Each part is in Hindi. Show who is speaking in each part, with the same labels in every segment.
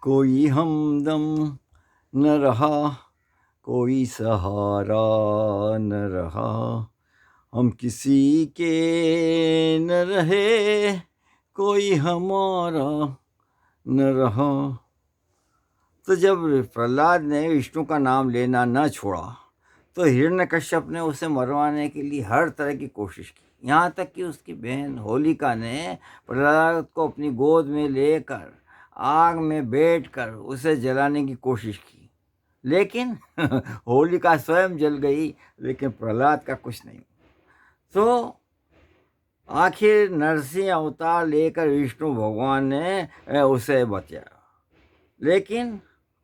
Speaker 1: कोई हमदम न रहा, कोई सहारा न रहा, हम किसी के न रहे, कोई हमारा न रहा। तो जब प्रहलाद ने विष्णु का नाम लेना न छोड़ा तो हिरण्यकश्यप ने उसे मरवाने के लिए हर तरह की कोशिश की। यहाँ तक कि उसकी बहन होलिका ने प्रहलाद को अपनी गोद में लेकर आग में बैठकर उसे जलाने की कोशिश की, लेकिन होलिका स्वयं जल गई, लेकिन प्रहलाद का कुछ नहीं। तो आखिर नरसिंह अवतार लेकर विष्णु भगवान ने उसे बचाया। लेकिन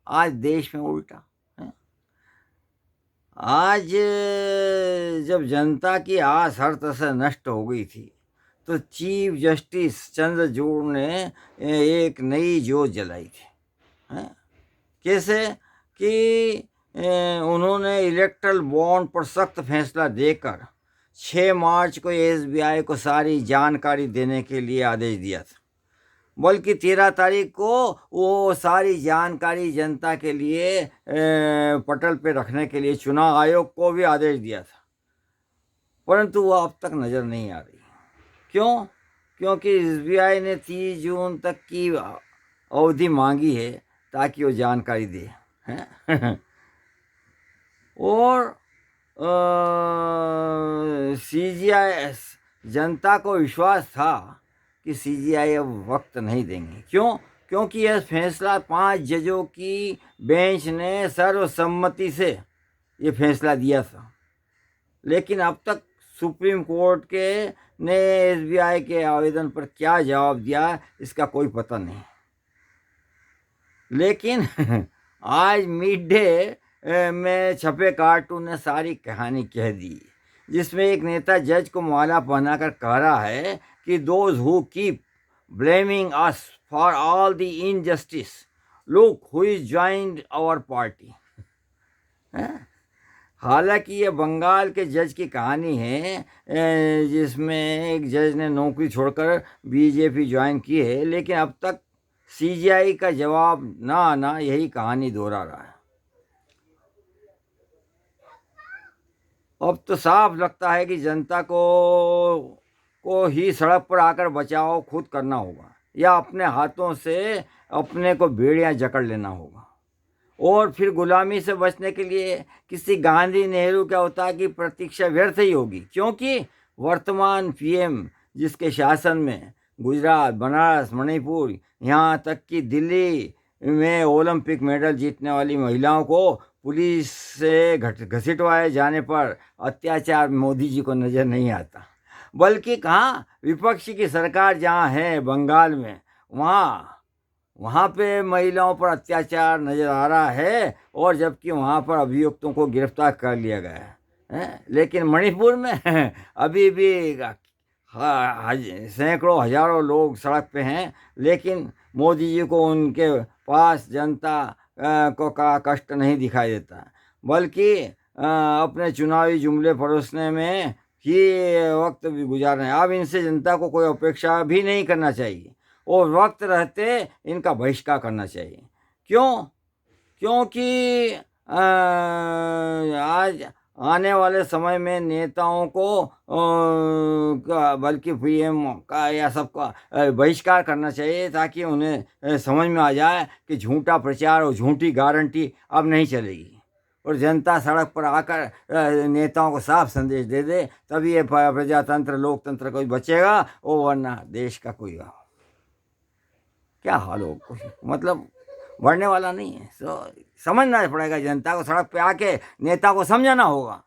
Speaker 1: आज देश में उल्टा है। आज जब जनता की आस हर तरह से नष्ट हो गई थी तो चीफ जस्टिस चंद्रचूड़ ने एक नई जोत जलाई थी। हैं? कैसे कि उन्होंने इलेक्ट्रल बॉन्ड पर सख्त फैसला देकर 6 मार्च को एसबीआई को सारी जानकारी देने के लिए आदेश दिया था। बल्कि 13 तारीख को वो सारी जानकारी जनता के लिए पटल पे रखने के लिए चुनाव आयोग को भी आदेश दिया था, परंतु वो अब तक नज़र नहीं आ रही। क्यों? क्योंकि एसबीआई ने 30 जून तक की अवधि मांगी है ताकि वो जानकारी दे हैं। और सीजीआई, जनता को विश्वास था कि सीजीआई अब वक्त नहीं देंगे। क्यों? क्योंकि यह फैसला 5 जजों की बेंच ने सर्वसम्मति से ये फैसला दिया था। लेकिन अब तक सुप्रीम कोर्ट के ने एसबीआई के आवेदन पर क्या जवाब दिया इसका कोई पता नहीं। लेकिन आज मिड डे में छपे कार्टून ने सारी कहानी कह दी, जिसमें एक नेता जज को माला पहनाकर कह रहा है कि those who keep blaming us for all the injustice, look who is joined our party. हालांकि ये बंगाल के जज की कहानी है, जिसमें एक जज ने नौकरी छोड़कर बीजेपी ज्वाइन की है, लेकिन अब तक सीजीआई का जवाब ना आना यही कहानी दोहरा रहा है। अब तो साफ लगता है कि जनता को ही सड़क पर आकर बचाव खुद करना होगा, या अपने हाथों से अपने को बेड़ियां जकड़ लेना होगा। और फिर गुलामी से बचने के लिए किसी गांधी नेहरू क्या होता की प्रतीक्षा व्यर्थ ही होगी, क्योंकि वर्तमान पीएम जिसके शासन में गुजरात, बनारस, मणिपुर, यहाँ तक कि दिल्ली में ओलंपिक मेडल जीतने वाली महिलाओं को पुलिस से घसीटवाए जाने पर अत्याचार मोदी जी को नज़र नहीं आता, बल्कि कहाँ विपक्ष की सरकार जहाँ है बंगाल में, वहाँ पे महिलाओं पर अत्याचार नज़र आ रहा है, और जबकि वहाँ पर अभियुक्तों को गिरफ्तार कर लिया गया है। लेकिन मणिपुर में अभी भी सैकड़ों हजारों लोग सड़क पे हैं, लेकिन मोदी जी को उनके पास जनता को का कष्ट नहीं दिखाई देता, बल्कि अपने चुनावी जुमले परोसने में ही वक्त भी गुजार रहे हैं। अब इनसे जनता को कोई अपेक्षा भी नहीं करना चाहिए और वक्त रहते इनका बहिष्कार करना चाहिए। क्यों? क्योंकि आज आने वाले समय में नेताओं को बल्कि पीएम का या सबका बहिष्कार करना चाहिए, ताकि उन्हें समझ में आ जाए कि झूठा प्रचार और झूठी गारंटी अब नहीं चलेगी, और जनता सड़क पर आकर नेताओं को साफ संदेश दे दे, तभी ये प्रजातंत्र लोकतंत्र कोई बचेगा, और वरना देश का कोई क्या हाल हो, कुछ मतलब बढ़ने वाला नहीं है। समझना पड़ेगा, जनता को सड़क पे आके नेता को समझाना होगा।